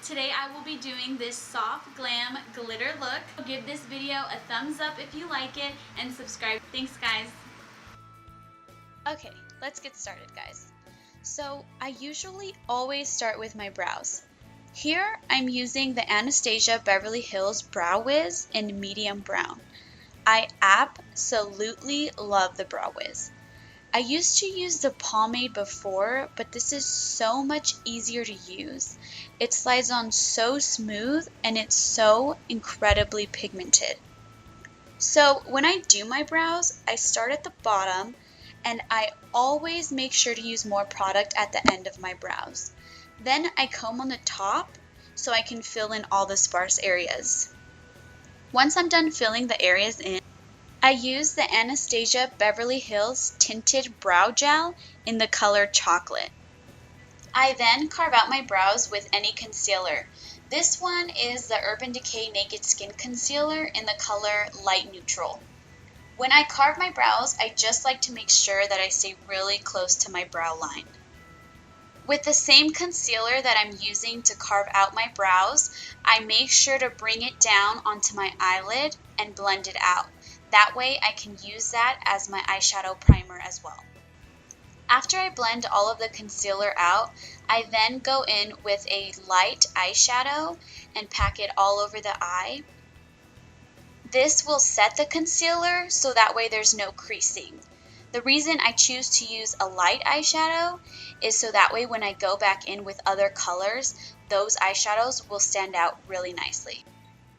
Today I will be doing this soft glam glitter look. Give this video a thumbs up if you like it and subscribe. Thanks guys. Okay, let's get started guys. So I usually always start with my brows. Here I'm using the Anastasia Beverly Hills Brow Wiz in medium brown. I absolutely love the Brow Wiz. I used to use the pomade before, but this is so much easier to use. It slides on so smooth and it's so incredibly pigmented. So when I do my brows, I start at the bottom and I always make sure to use more product at the end of my brows. Then I comb on the top so I can fill in all the sparse areas. Once I'm done filling the areas in, I use the Anastasia Beverly Hills Tinted Brow Gel in the color Chocolate. I then carve out my brows with any concealer. This one is the Urban Decay Naked Skin Concealer in the color Light Neutral. When I carve my brows, I just like to make sure that I stay really close to my brow line. With the same concealer that I'm using to carve out my brows, I make sure to bring it down onto my eyelid and blend it out. That way I can use that as my eyeshadow primer as well. After I blend all of the concealer out, I then go in with a light eyeshadow and pack it all over the eye. This will set the concealer so that way there's no creasing. The reason I choose to use a light eyeshadow is so that way when I go back in with other colors, those eyeshadows will stand out really nicely.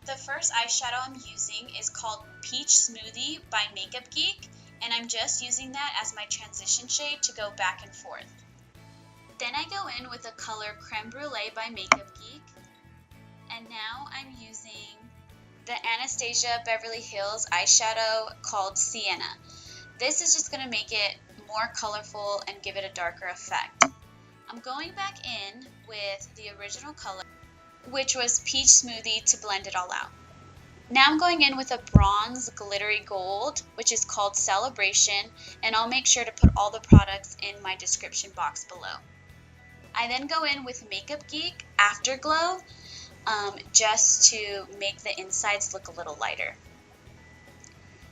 The first eyeshadow I'm using is called Peach Smoothie by Geek, and I'm just using that as my transition shade to go back and forth. Then I go in with the color Crème Brulee by Geek, and now I'm using the Anastasia Beverly Hills eyeshadow called Sienna. This is just going to make it more colorful and give it a darker effect. I'm going back in with the original color, which was Peach Smoothie, to blend it all out. Now I'm going in with a bronze glittery gold, which is called Celebration, and I'll make sure to put all the products in my description box below. I then go in with Geek Afterglow, just to make the insides look a little lighter.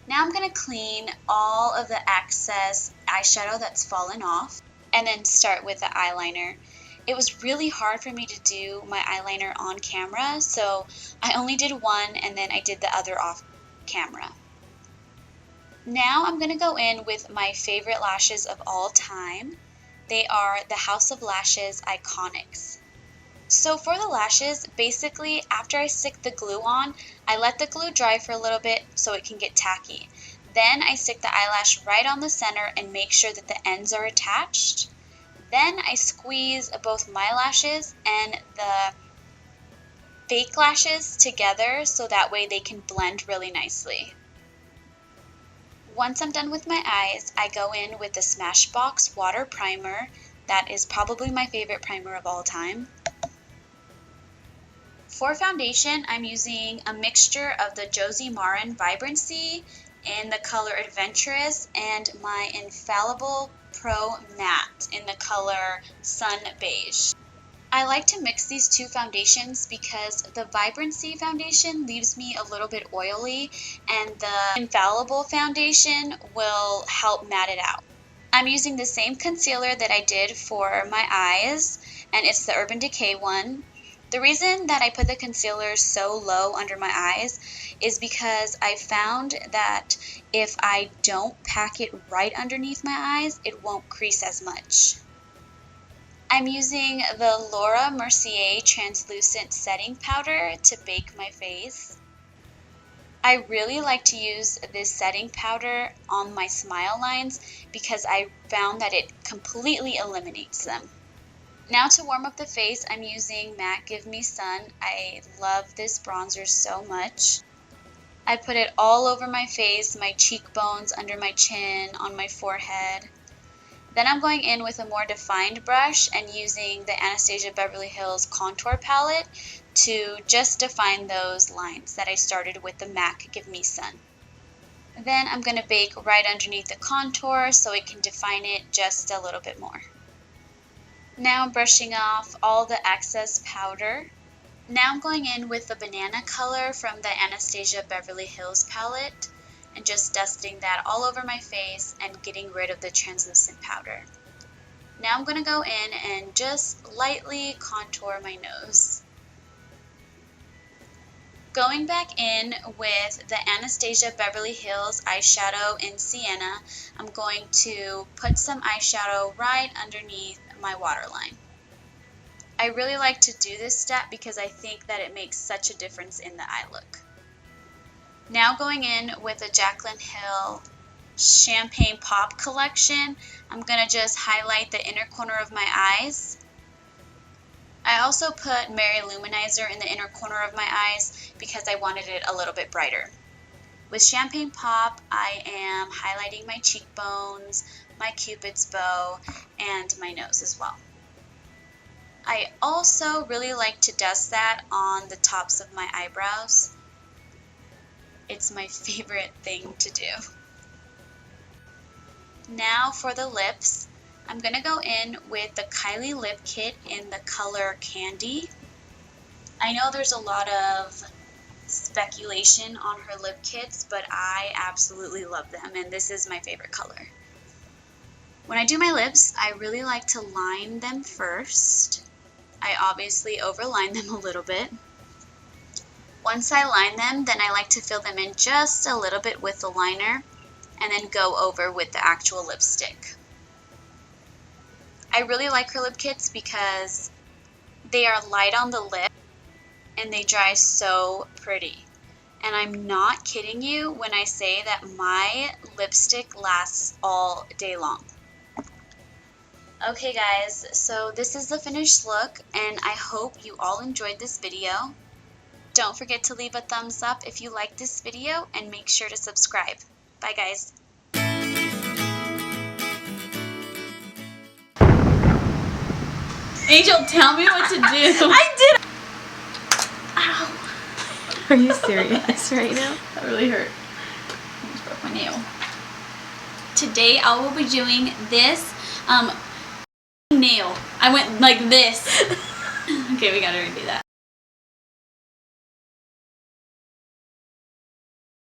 Now I'm going to clean all of the excess eyeshadow that's fallen off, and then start with the eyeliner. It was really hard for me to do my eyeliner on camera, so I only did one and then I did the other off camera. Now I'm going to go in with my favorite lashes of all time. They are the House of Lashes Iconics. So for the lashes, basically after I stick the glue on, I let the glue dry for a little bit so it can get tacky. Then I stick the eyelash right on the center and make sure that the ends are attached. Then I squeeze both my lashes and the fake lashes together so that way they can blend really nicely. Once I'm done with my eyes, I go in with the Smashbox Water Primer. That is probably my favorite primer of all time. For foundation, I'm using a mixture of the Josie Maran Vibrancy in the color Adventurous and my Infallible Pro Matte in the color Sun Beige. I like to mix these two foundations because the Vibrancy foundation leaves me a little bit oily and the Infallible foundation will help matte it out. I'm using the same concealer that I did for my eyes, and it's the Urban Decay one. The reason that I put the concealer so low under my eyes is because I found that if I don't pack it right underneath my eyes, it won't crease as much. I'm using the Laura Mercier Translucent Setting Powder to bake my face. I really like to use this setting powder on my smile lines because I found that it completely eliminates them. Now to warm up the face, I'm using MAC Give Me Sun. I love this bronzer so much. I put it all over my face, my cheekbones, under my chin, on my forehead. Then I'm going in with a more defined brush and using the Anastasia Beverly Hills Contour Palette to just define those lines that I started with the MAC Give Me Sun. Then I'm going to bake right underneath the contour so it can define it just a little bit more. Now I'm brushing off all the excess powder Now I'm going in with the banana color from the Anastasia Beverly Hills palette and just dusting that all over my face and getting rid of the translucent powder. Now I'm going to go in and just lightly contour my nose. Going back in with the Anastasia Beverly Hills eyeshadow in Sienna, I'm going to put some eyeshadow right underneath my waterline. I really like to do this step because I think that it makes such a difference in the eye look. Now going in with the Jaclyn Hill Champagne Pop collection, I'm going to just highlight the inner corner of my eyes. I also put Manizer in the inner corner of my eyes because I wanted it a little bit brighter. With Champagne Pop, I am highlighting my cheekbones, my Cupid's bow, and my nose as well. I also really like to dust that on the tops of my eyebrows. It's my favorite thing to do. Now for the lips, I'm going to go in with the Kylie lip kit in the color Candy. I know there's a lot of speculation on her lip kits, but I absolutely love them, and this is my favorite color. When I do my lips, I really like to line them first. I obviously overline them a little bit. Once I line them, then I like to fill them in just a little bit with the liner and then go over with the actual lipstick. I really like her lip kits because they are light on the lip and they dry so pretty. And I'm not kidding you when I say that my lipstick lasts all day long. Okay guys, so this is the finished look and I hope you all enjoyed this video. Don't forget to leave a thumbs up if you like this video and make sure to subscribe. Bye guys. Angel, tell me what to do. I did. Ow. Are you serious right now? That really hurt. I just broke my nail. Today I will be doing this nail. I went like this. Okay, we gotta redo that.